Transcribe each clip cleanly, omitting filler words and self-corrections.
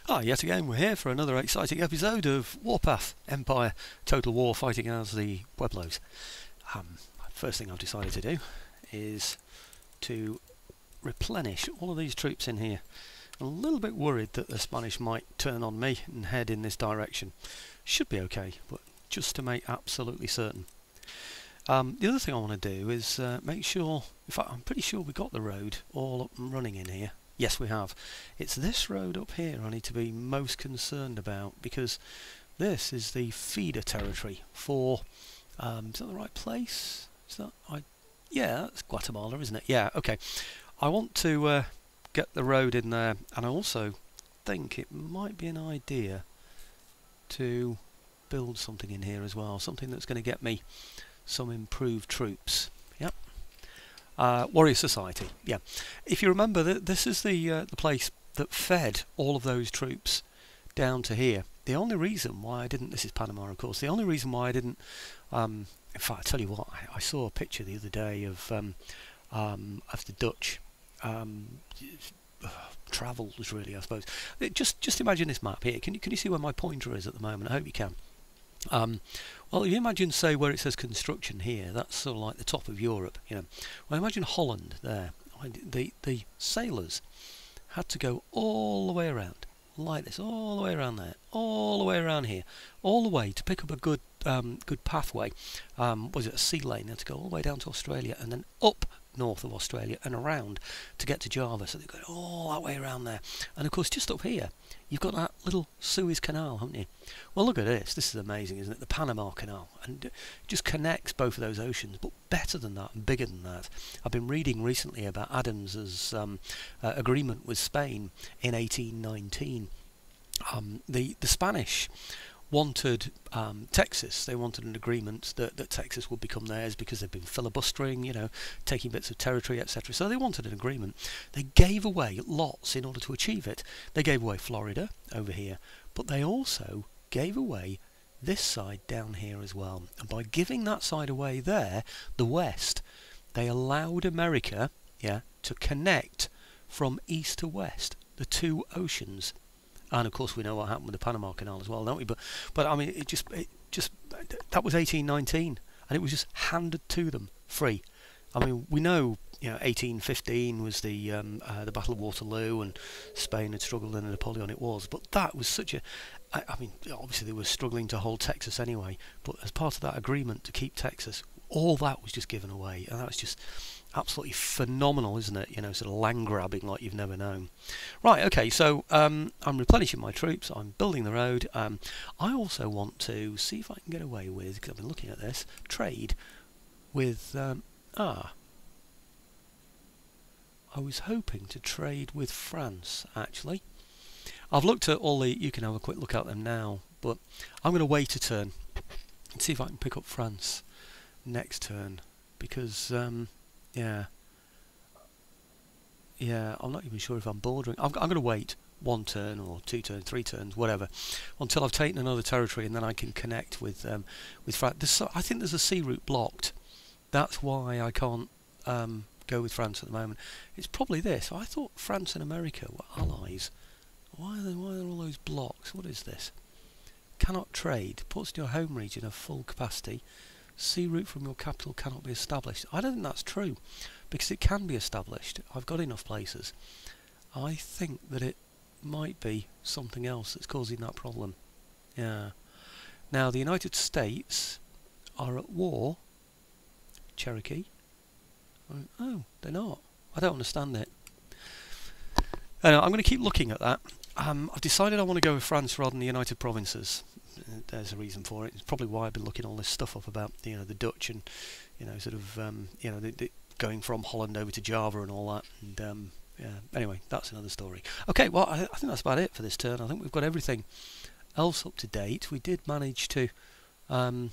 Ah, yet again we're here for another exciting episode of Warpath Empire Total War fighting as the Pueblos. First thing I've decided to do is to replenish all of these troops in here. I'm a little bit worried that the Spanish might turn on me and head in this direction. Should be okay, but just to make absolutely certain. The other thing I want to do is make sure, in fact I'm pretty sure we got the road all up and running in here. Yes, we have. It's this road up here I need to be most concerned about, because this is the feeder territory for, is that the right place? Is that, yeah, that's Guatemala, isn't it? Yeah, okay. I want to get the road in there, and I also think it might be an idea to build something in here as well, something that's going to get me some improved troops. Yep. Warrior Society, yeah. If you remember, this is the place that fed all of those troops down to here. The only reason why I didn't, this is Panama of course, the only reason why I didn't, in fact I tell you what, I saw a picture the other day of the Dutch travels really, I suppose. Just imagine this map here. Can you see where my pointer is at the moment? I hope you can. Well, if you imagine, say, where it says construction here, that's sort of like the top of Europe, you know. Well, imagine Holland there. The sailors had to go all the way around, like this, all the way around there, all the way around here, all the way to pick up a good pathway. Was it a sea lane? They had to go all the way down to Australia and then up north of Australia and around to get to Java. So they go all that way around there. And of course, just up here, you've got that little Suez Canal, haven't you? Well, look at this. This is amazing, isn't it? The Panama Canal. And it just connects both of those oceans, but better than that and bigger than that. I've been reading recently about Adams's agreement with Spain in 1819. The Spanish wanted Texas. They wanted an agreement that Texas would become theirs because they've been filibustering, you know, taking bits of territory, etc. So they wanted an agreement. They gave away lots in order to achieve it. They gave away Florida over here, but they also gave away this side down here as well. And by giving that side away there, the West, they allowed America, yeah, to connect from east to west, the two oceans. And of course we know what happened with the Panama Canal as well, don't we? But I mean, it just that was 1819, and it was just handed to them free. I mean, we know, you know, 1815 was the Battle of Waterloo, and Spain had struggled in the Napoleonic Wars. But that was such a, I mean, obviously they were struggling to hold Texas anyway. But as part of that agreement to keep Texas, all that was just given away, and that was just absolutely phenomenal, isn't it? You know, sort of land grabbing like you've never known. Right, okay, so I'm replenishing my troops, I'm building the road. I also want to see if I can get away with, because I've been looking at this, trade with, I was hoping to trade with France, actually. I've looked at all the, you can have a quick look at them now, but I'm going to wait a turn and see if I can pick up France next turn, because yeah, I'm not even sure if I'm bordering. I'm going to wait one turn or two turns, three turns, whatever, until I've taken another territory, and then I can connect with France. I think there's a sea route blocked. That's why I can't go with France at the moment. It's probably this. I thought France and America were allies. Why are there all those blocks? What is this? Cannot trade. Ports in your home region have full capacity. Sea route from your capital cannot be established. I don't think that's true, because it can be established. I've got enough places. I think that it might be something else that's causing that problem. Yeah. Now the United States are at war. Cherokee. Oh, they're not. I don't understand it. Anyway, I'm going to keep looking at that. I've decided I want to go with France rather than the United Provinces. There's a reason for it. It's probably why I've been looking all this stuff up about, you know, the Dutch and, you know, sort of you know, the going from Holland over to Java and all that. And yeah, anyway, that's another story. Okay, well, I think that's about it for this turn. I think we've got everything else up to date. We did manage to you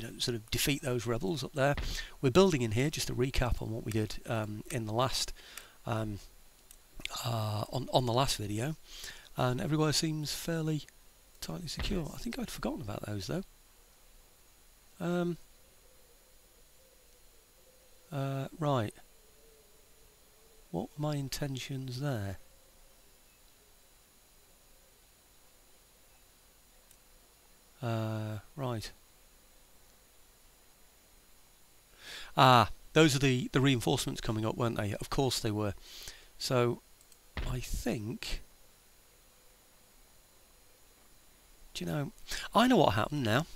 know, sort of defeat those rebels up there. We're building in here, just a recap on what we did in the last on the last video, and everywhere seems fairly tightly secure. I think I'd forgotten about those though. Right. What were my intentions there? Ah, those are the reinforcements coming up, weren't they? Of course they were. So, I think... Do you know... I know what happened now.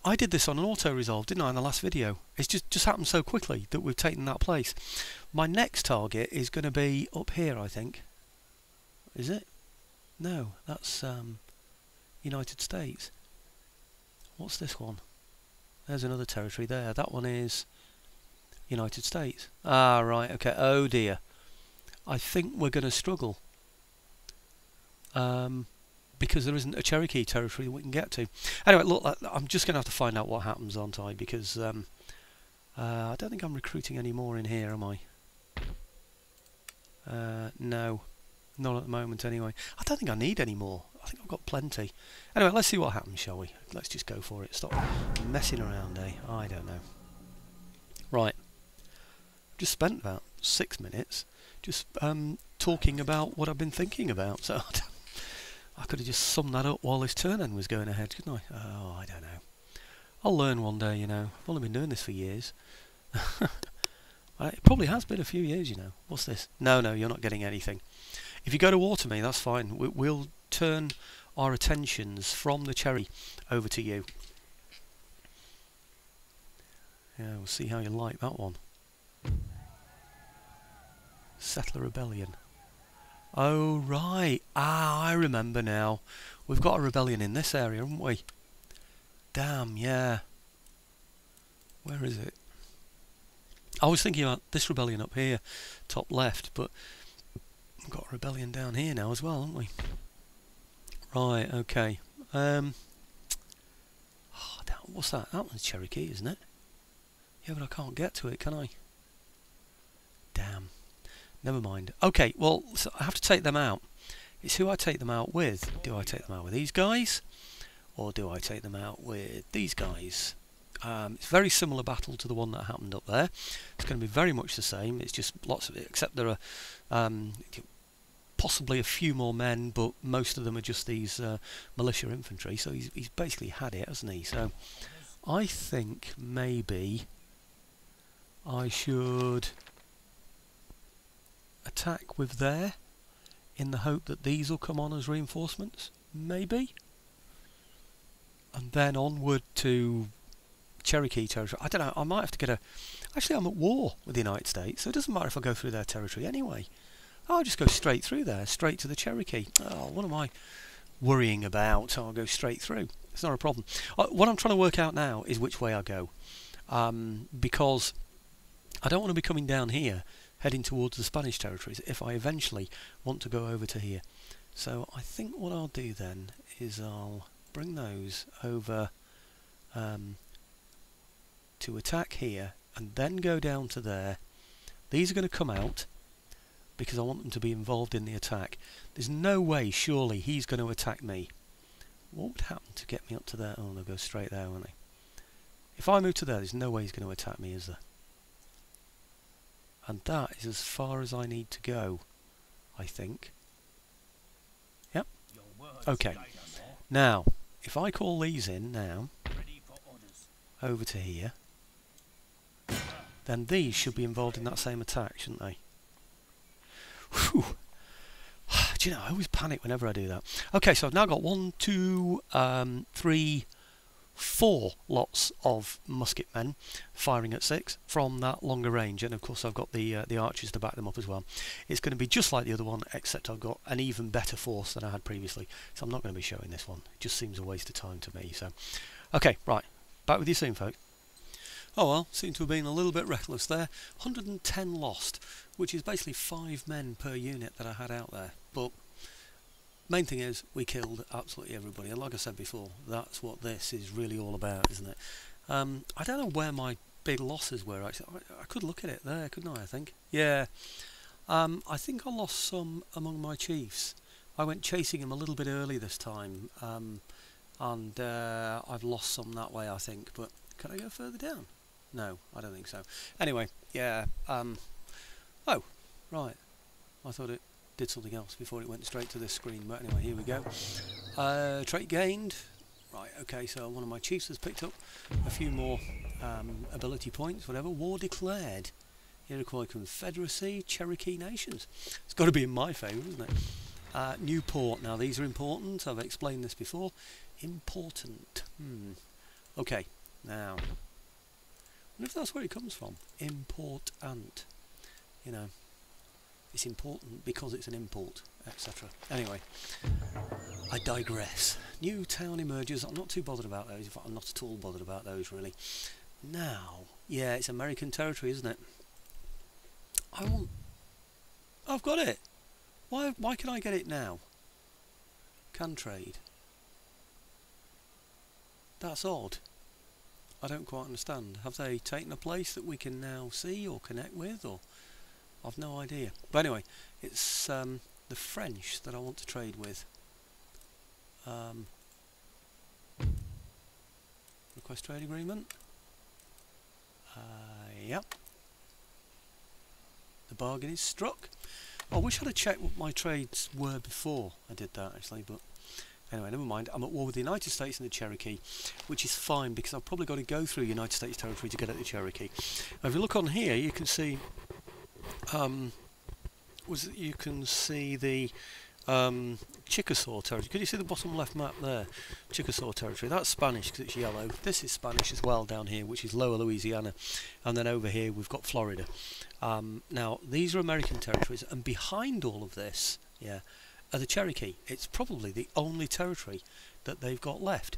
I did this on an auto-resolve, didn't I, in the last video? It's just happened so quickly that we've taken that place. My next target is going to be up here, I think. Is it? No, that's United States. What's this one? There's another territory there. That one is United States. Ah, right, okay. Oh dear. I think we're going to struggle. Because there isn't a Cherokee territory that we can get to. Anyway, look, I'm just going to have to find out what happens, aren't I? Because I don't think I'm recruiting any more in here, am I? No, not at the moment anyway. I don't think I need any more. I think I've got plenty. Anyway, let's see what happens, shall we? Let's just go for it. Stop messing around, eh? I don't know. Right. Just spent about 6 minutes just talking about what I've been thinking about, so... I could have just summed that up while this turn end was going ahead, couldn't I? Oh, I don't know. I'll learn one day, you know. I've only been doing this for years. It probably has been a few years, you know. What's this? No, you're not getting anything. If you go to water me, that's fine. We'll turn our attentions from the cherry over to you. Yeah, we'll see how you like that one. Settler Rebellion. Oh, right. Ah, I remember now. We've got a rebellion in this area, haven't we? Damn, yeah. Where is it? I was thinking about this rebellion up here, top left, but we've got a rebellion down here now as well, haven't we? Right, okay. Oh, what's that? That one's Cherokee, isn't it? Yeah, but I can't get to it, can I? Damn. Never mind. Okay, well, so I have to take them out. It's who I take them out with. Do I take them out with these guys? Or do I take them out with these guys? It's a very similar battle to the one that happened up there. It's going to be very much the same. It's just lots of it, except there are possibly a few more men, but most of them are just these militia infantry. So he's basically had it, hasn't he? So I think maybe I should... attack with there in the hope that these will come on as reinforcements, maybe, and then onward to Cherokee territory. I don't know, I might have to get a... Actually, I'm at war with the United States, so it doesn't matter if I go through their territory anyway. I'll just go straight through there, straight to the Cherokee. Oh, what am I worrying about? I'll go straight through. It's not a problem. What I'm trying to work out now is which way I go, because I don't want to be coming down here heading towards the Spanish territories if I eventually want to go over to here. So I think what I'll do then is I'll bring those over to attack here and then go down to there. These are going to come out because I want them to be involved in the attack. There's no way, surely, he's going to attack me. What would happen to get me up to there? Oh, they'll go straight there, won't they? If I move to there, there's no way he's going to attack me, is there? And that is as far as I need to go, I think. Yep. Okay. Now, if I call these in now, over to here, then these should be involved in that same attack, shouldn't they? Whew. Do you know, I always panic whenever I do that. Okay, so I've now got 1, 2, 3, 4 lots of musket men firing at 6 from that longer range, and of course I've got the archers to back them up as well. It's going to be just like the other one, except I've got an even better force than I had previously, so I'm not going to be showing this one. It just seems a waste of time to me. So, okay, right, back with you soon, folks. Oh well, seem to have been a little bit reckless there. 110 lost, which is basically 5 men per unit that I had out there, but main thing is we killed absolutely everybody, and like I said before, that's what this is really all about, isn't it? I don't know where my big losses were actually. I could look at it there, couldn't I? I think, yeah. I think I lost some among my chiefs. I went chasing him a little bit early this time, and I've lost some that way, I think. But can I go further down? No, I don't think so. Anyway, yeah. Oh, right. I thought it did something else before it went straight to this screen, but anyway, here we go. Trait gained. Right, okay, so one of my chiefs has picked up a few more ability points, whatever. War declared. Iroquois Confederacy, Cherokee Nations. It's got to be in my favour, isn't it? New port. Now these are important. I've explained this before. Important. Okay. Now, I wonder if that's where it comes from. Important. You know, it's important because it's an import, etc. Anyway, I digress. New town emerges. I'm not too bothered about those. In fact, I'm not at all bothered about those, really. Now, yeah, it's American territory, isn't it? I've got it. Why can I get it now? Can trade. That's odd. I don't quite understand. Have they taken a place that we can now see or connect with, or I've no idea. But anyway, it's the French that I want to trade with. Request trade agreement. Yep. The bargain is struck. I wish I'd have checked what my trades were before I did that, actually, but anyway, never mind. I'm at war with the United States and the Cherokee, which is fine because I've probably got to go through United States territory to get at the Cherokee. Now, if you look on here, you can see the Chickasaw territory. Can you see the bottom left map there? Chickasaw territory. That's Spanish because it's yellow. This is Spanish as well down here, which is Lower Louisiana, and then over here we've got Florida. Now these are American territories, and behind all of this, yeah, are the Cherokee. It's probably the only territory that they've got left.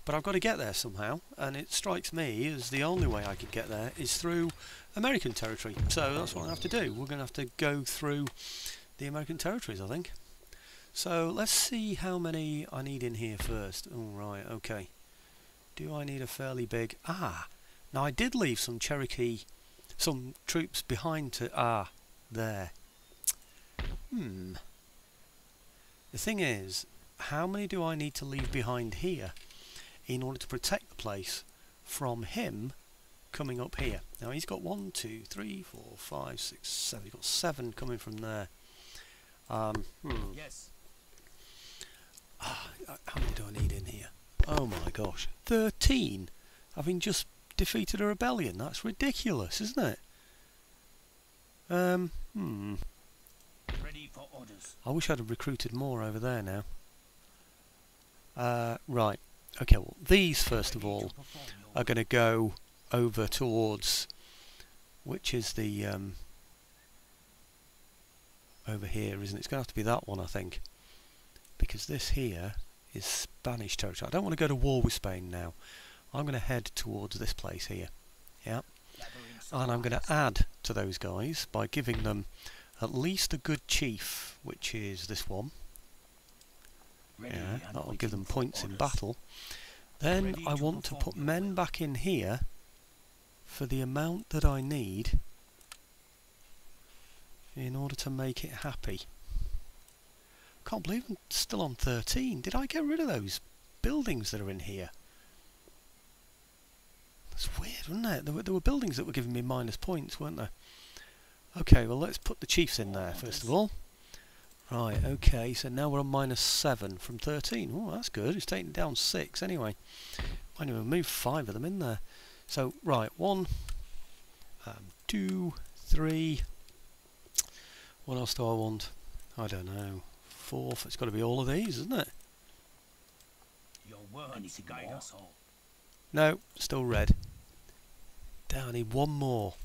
But I've got to get there somehow, and it strikes me as the only way I could get there is through American territory. So that's what I have to do. We're going to have to go through the American territories, I think. So let's see how many I need in here first. Oh, right, okay. Do I need a fairly big... now I did leave some Cherokee, some troops behind to... there. The thing is, how many do I need to leave behind here in order to protect the place from him coming up here? Now he's got 1, 2, 3, 4, 5, 6, 7. He's got 7 coming from there. Yes. How many do I need in here? Oh my gosh, 13! Having just defeated a rebellion. That's ridiculous, isn't it? Ready for orders. I wish I'd have recruited more over there now. Right. Okay, well, these first of all are going to go over towards, which is the over here, isn't it? It's going to have to be that one, I think, because this here is Spanish territory. I don't want to go to war with Spain now. I'm going to head towards this place here, yeah, and I'm going to add to those guys by giving them at least a good chief, which is this one. Yeah, that'll give them points in battle. Then I want to put men back in here for the amount that I need in order to make it happy. Can't believe I'm still on 13. Did I get rid of those buildings that are in here? That's weird, wasn't it? There were buildings that were giving me minus points, weren't there? Okay, well let's put the chiefs in there first of all. Right, okay, so now we're on -7 from 13. Oh, that's good. It's taken down 6 anyway. Might even move 5 of them in there. So, right, 1, 2, 3. What else do I want? I don't know. 4th. It's got to be all of these, isn't it? Your word to guide us all. No, still red. Damn, I need 1 more.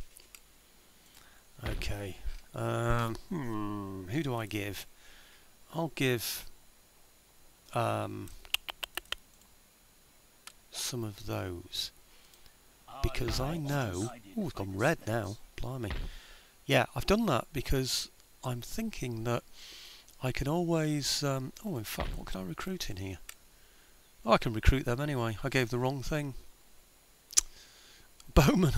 Okay. Who do I give? I'll give some of those, because I know... Oh, it's gone red now. Blimey. Yeah, I've done that because I'm thinking that I can always... oh, in fact, what can I recruit in here? Oh, I can recruit them anyway. I gave the wrong thing. Bowmen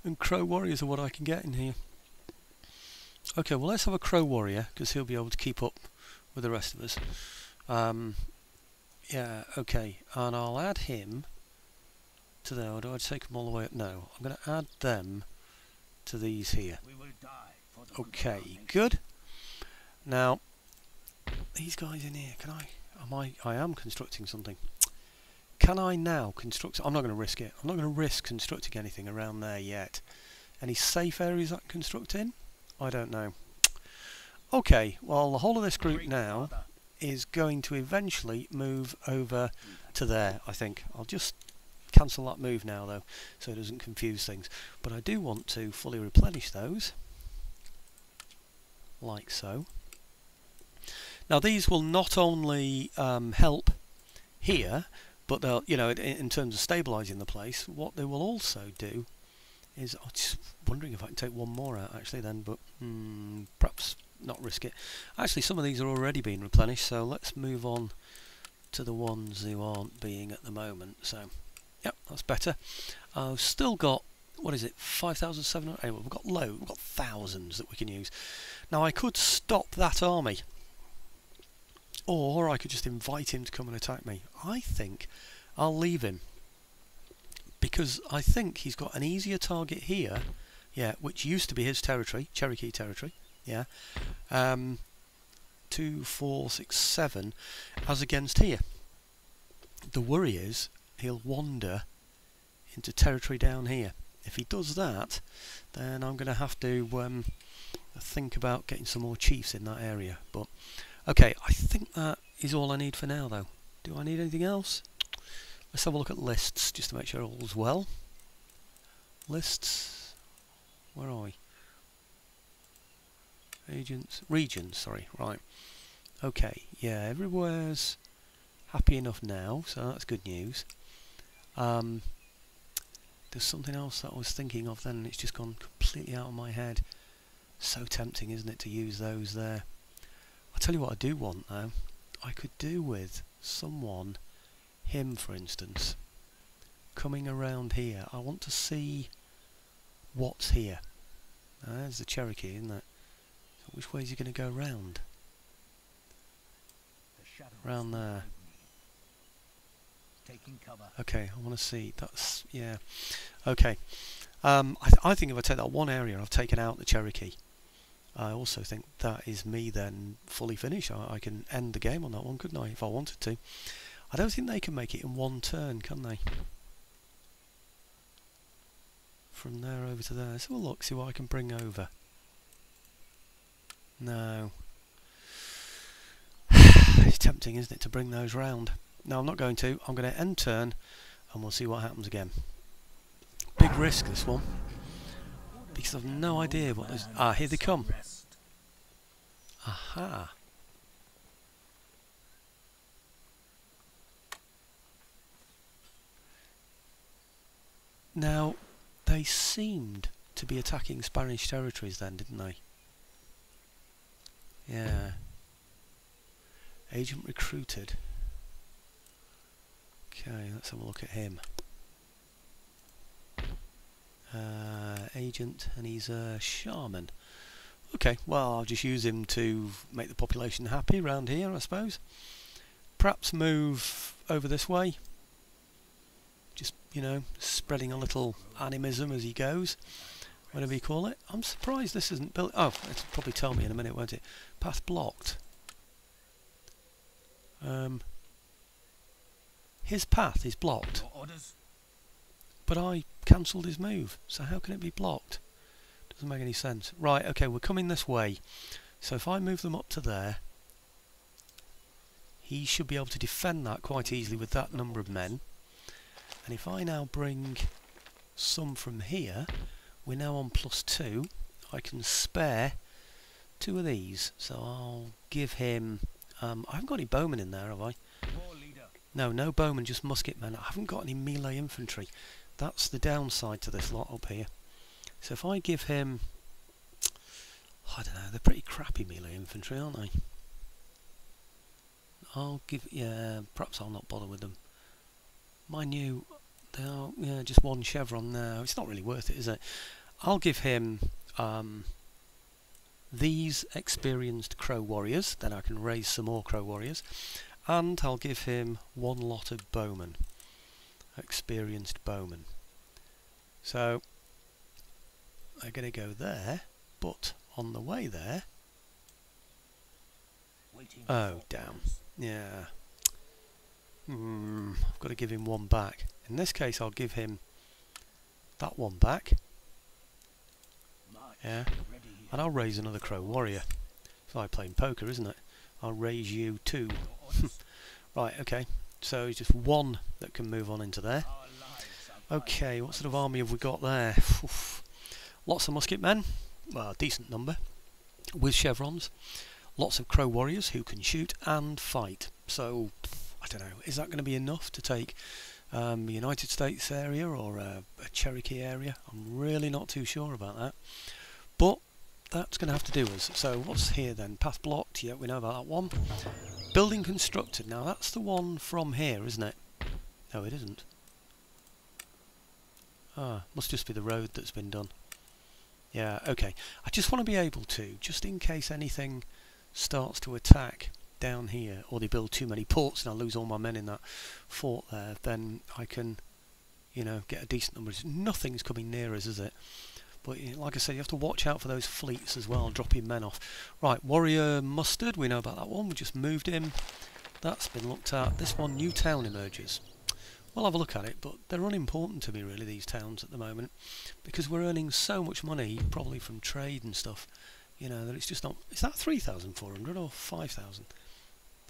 and Crow Warriors are what I can get in here. Okay, well let's have a Crow Warrior, because he'll be able to keep up with the rest of us. Yeah, okay, and I'll add him to there. Or do I take them all the way up? No, I'm going to add them to these here. Okay, good. Now, these guys in here, can I am constructing something. can I now construct... I'm not going to risk it. I'm not going to risk constructing anything around there yet. Any safe areas I can construct in? I don't know. Okay, well the whole of this group now is going to eventually move over to there, I think. I'll just cancel that move now though, so it doesn't confuse things. But I do want to fully replenish those, like so. Now these will not only help here, but they'll, you know, in terms of stabilising the place, what they will also do is, I'm just wondering if I can take one more out actually then, but perhaps not risk it. Actually, some of these are already being replenished, so let's move on to the ones who aren't being at the moment. So, yep, that's better. I've still got, what is it, 5,700? Anyway, we've got thousands that we can use. Now, I could stop that army, or I could just invite him to come and attack me. I think I'll leave him, because I think he's got an easier target here, yeah, which used to be his territory, Cherokee territory. Yeah, 2, 4, 6, 7, as against here. The worry is he'll wander into territory down here. If he does that, then I'm going to have to think about getting some more chiefs in that area. But okay, I think that is all I need for now, though. Do I need anything else? Let's have a look at lists just to make sure all's well. Lists, where are we? Agents, regions, sorry, right. Okay, yeah, everywhere's happy enough now, so that's good news. There's something else that I was thinking of then, and it's just gone completely out of my head. So tempting, isn't it, to use those there. I'll tell you what I do want, though. I could do with someone, him for instance, coming around here. I want to see what's here. There's the Cherokee, isn't it? Which way is he going to go round? Round there. Okay, I want to see. That's, yeah. Okay. I think if I take that one area, I've taken out the Cherokee. I also think that is me then fully finished. I can end the game on that one, couldn't I, if I wanted to. I don't think they can make it in one turn, can they? From there over to there. Let's have a look, see what I can bring over. No. It's tempting, isn't it, to bring those round. No, I'm not going to. I'm going to end turn and we'll see what happens again. Big risk, this one. Because I've no idea what those... Ah, here they come. Aha. Now, they seemed to be attacking Spanish territories then, didn't they? Yeah. Agent recruited. Okay, let's have a look at him. Agent, and he's a shaman. Okay, well, I'll just use him to make the population happy around here, I suppose. Perhaps move over this way. Just, you know, spreading a little animism as he goes. Whatever you call it. I'm surprised this isn't built... Oh, it'll probably tell me in a minute, won't it? Path blocked. His path is blocked. But I cancelled his move, so how can it be blocked? Doesn't make any sense. Right, okay, we're coming this way. So if I move them up to there, he should be able to defend that quite easily with that number of men. And if I now bring some from here... We're now on +2. I can spare 2 of these, so I'll give him... I haven't got any bowmen in there, have I? No, no bowmen, just musket men. I haven't got any melee infantry. That's the downside to this lot up here. So if I give him... I don't know, they're pretty crappy melee infantry, aren't they? I'll give... Yeah, perhaps I'll not bother with them. Mind you... They are, yeah, just one chevron now. It's not really worth it, is it? I'll give him these experienced crow warriors, then I can raise some more crow warriors, and I'll give him 1 lot of bowmen, experienced bowmen. So they're going to go there, but on the way there... Oh, damn. Yeah. I've got to give him one back. In this case, I'll give him that one back. Yeah, and I'll raise another Crow Warrior. It's like playing poker, isn't it? I'll raise you 2. Right, okay. So it's just 1 that can move on into there. Okay, what sort of army have we got there? Lots of musket men. Well, a decent number. With chevrons. Lots of Crow Warriors who can shoot and fight. So, I don't know, is that going to be enough to take the United States area or a Cherokee area? I'm really not too sure about that. But that's going to have to do us. So what's here then? Path blocked. Yeah, we know about that one. Building constructed. Now that's the one from here, isn't it? No, it isn't. Ah, must just be the road that's been done. Yeah, okay. I just want to be able to, just in case anything starts to attack down here, or they build too many ports and I lose all my men in that fort there, then I can, you know, get a decent number. Nothing's coming near us, is it? But like I said, you have to watch out for those fleets as well, dropping men off. Right, Warrior Mustard, we know about that one. We just moved him. That's been looked at. This one, new town emerges. We'll have a look at it, but they're unimportant to me really, these towns at the moment, because we're earning so much money, probably from trade and stuff, you know, that it's just not... Is that 3,400 or 5,000?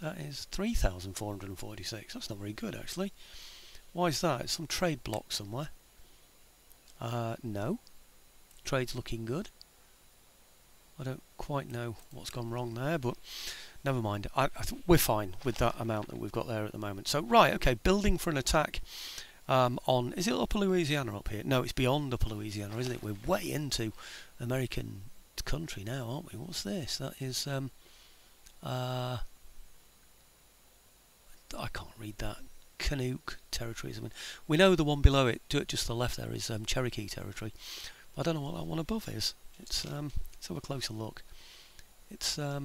That is 3,446. That's not very good, actually. Why is that? It's some trade block somewhere. No. Trade's looking good. I don't quite know what's gone wrong there, but never mind. We're fine with that amount that we've got there at the moment. So, right, okay, building for an attack on... Is it Upper Louisiana up here? No, it's beyond Upper Louisiana, isn't it? We're way into American country now, aren't we? What's this? That is... I can't read that. Cheroke territories. I mean, we know the one below it, just to the left there, is Cherokee territory. I don't know what that one above is. Let's have a closer look. It's I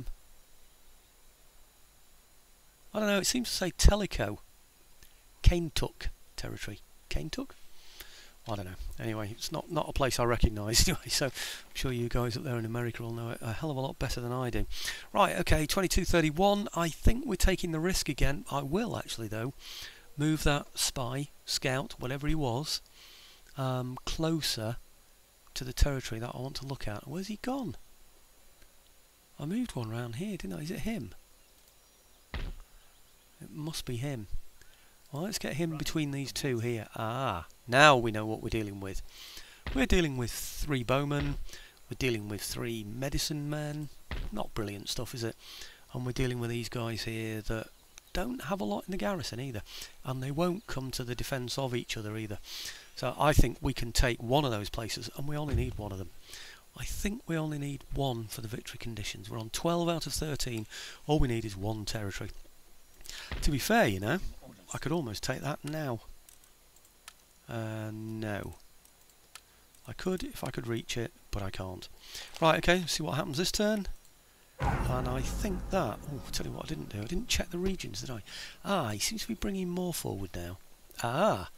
don't know. It seems to say Tellico, Kentuck territory. Kentuck? I don't know. Anyway, it's not a place I recognise anyway. So I'm sure you guys up there in America will know it a hell of a lot better than I do. Right. Okay. 2231. I think we're taking the risk again. I will actually though move that spy, scout, whatever he was, closer to the territory that I want to look at. Where's he gone? I moved one round here, didn't I? Is it him? It must be him. Well, let's get him between these two here. Ah, now we know what we're dealing with. We're dealing with 3 bowmen. We're dealing with 3 medicine men. Not brilliant stuff, is it? And we're dealing with these guys here that don't have a lot in the garrison either. And they won't come to the defence of each other either. So I think we can take one of those places, and we only need one of them. I think we only need 1 for the victory conditions. We're on 12 out of 13. All we need is 1 territory. To be fair, you know, I could almost take that now. No. I could if I could reach it, but I can't. Right, okay, let's see what happens this turn. And I think that... Oh, I'll tell you what I didn't do. I didn't check the regions, did I? Ah, he seems to be bringing more forward now. Ah,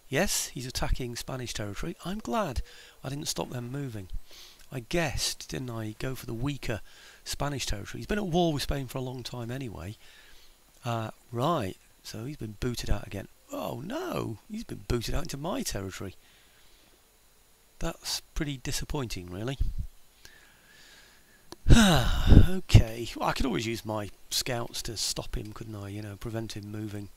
yes, he's attacking Spanish territory. I'm glad I didn't stop them moving. I guessed, didn't I, go for the weaker Spanish territory. He's been at war with Spain for a long time anyway. Right, so he's been booted out again. Oh no, he's been booted out into my territory. That's pretty disappointing, really. Okay, well, I could always use my scouts to stop him, couldn't I? You know, prevent him moving.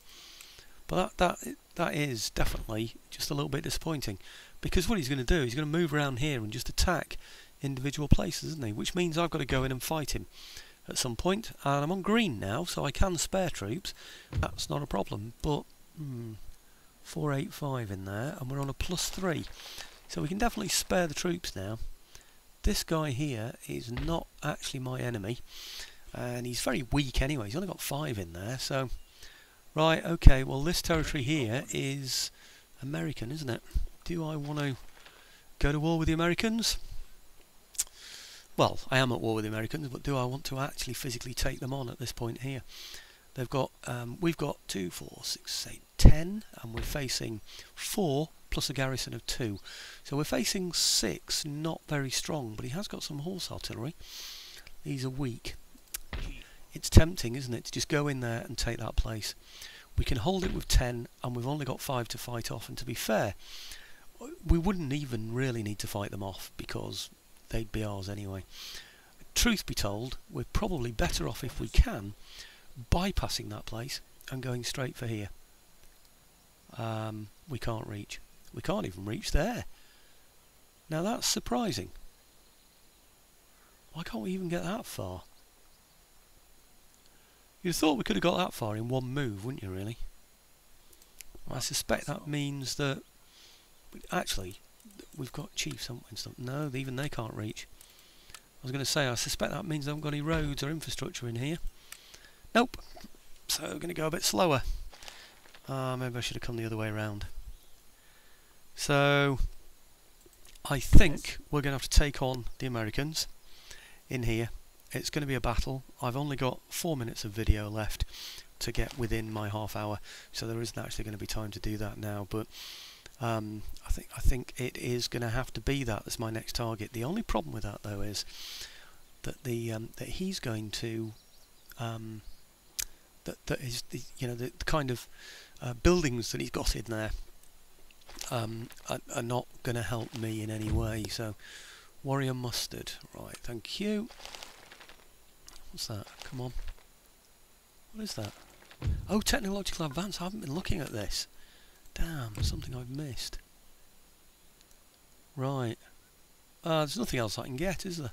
But that is definitely just a little bit disappointing, because what he's going to do, he's going to move around here and just attack individual places, isn't he? Which means I've got to go in and fight him at some point. And I'm on green now, so I can spare troops. That's not a problem. But 485 in there, and we're on a +3, so we can definitely spare the troops now. This guy here is not actually my enemy, and he's very weak anyway. He's only got 5 in there, so... Right, okay, well this territory here is American, isn't it? Do I want to go to war with the Americans? Well, I am at war with the Americans, but do I want to actually physically take them on at this point here? They've got, we've got 2, 4, 6, 8, 10, and we're facing 4 plus a garrison of 2. So we're facing 6, not very strong, but he has got some horse artillery. These are weak. It's tempting, isn't it, to just go in there and take that place. we can hold it with 10 and we've only got 5 to fight off, and to be fair, we wouldn't even really need to fight them off because they'd be ours anyway. Truth be told, we're probably better off, if we can, bypassing that place and going straight for here. We can't reach. We can't even reach there. Now that's surprising. Why can't we even get that far? You'd have thought we could have got that far in one move, wouldn't you, really? I suspect that means that... Actually, we've got chiefs, haven't we, and stuff. No, even they can't reach. I was going to say, I suspect that means they haven't got any roads or infrastructure in here. Nope. So we're going to go a bit slower. Maybe I should have come the other way around. So I think we're going to have to take on the Americans in here. It's going to be a battle. I've only got 4 minutes of video left to get within my half hour, so there isn't actually going to be time to do that now. But I think it is going to have to be that. That's my next target. The only problem with that, though, is that that he's going to that is the kind of buildings that he's got in there are not going to help me in any way. So warrior mustard, right? Thank you. What's that? Come on. What is that? Oh, technological advance. I haven't been looking at this. Damn, something I've missed. Right. There's nothing else I can get, is there?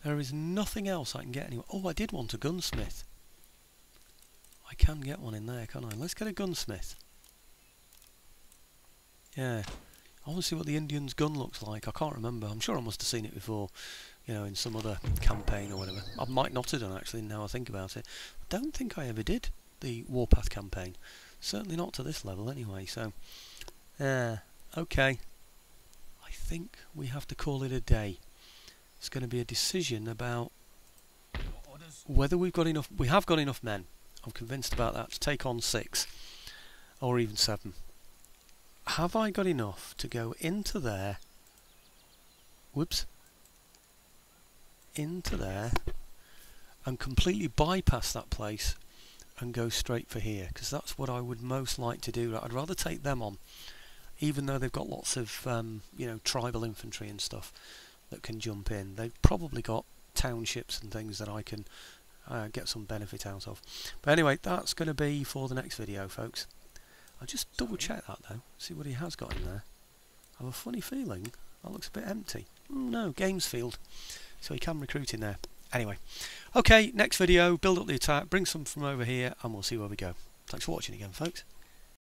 There is nothing else I can get anywhere. Oh, I did want a gunsmith. I can get one in there, can't I? Let's get a gunsmith. Yeah. I want to see what the Indian's gun looks like. I can't remember. I'm sure I must have seen it before, you know, in some other campaign or whatever. I might not have done, actually, now I think about it. I don't think I ever did the Warpath campaign. Certainly not to this level, anyway. So, okay. I think we have to call it a day. It's going to be a decision about whether we've got enough. We have got enough men. I'm convinced about that to take on 6 or even 7. Have I got enough to go into there? Whoops. Into there and completely bypass that place and go straight for here, because that's what I would most like to do. I'd rather take them on, even though they've got lots of tribal infantry and stuff that can jump in. They've probably got townships and things that I can get some benefit out of. But anyway, that's going to be for the next video, folks. I'll just double check that though, see what he has got in there. I have a funny feeling that looks a bit empty. No, games field, so he can recruit in there. Anyway, okay, next video, build up the attack, bring some from over here, and we'll see where we go. Thanks for watching again, folks.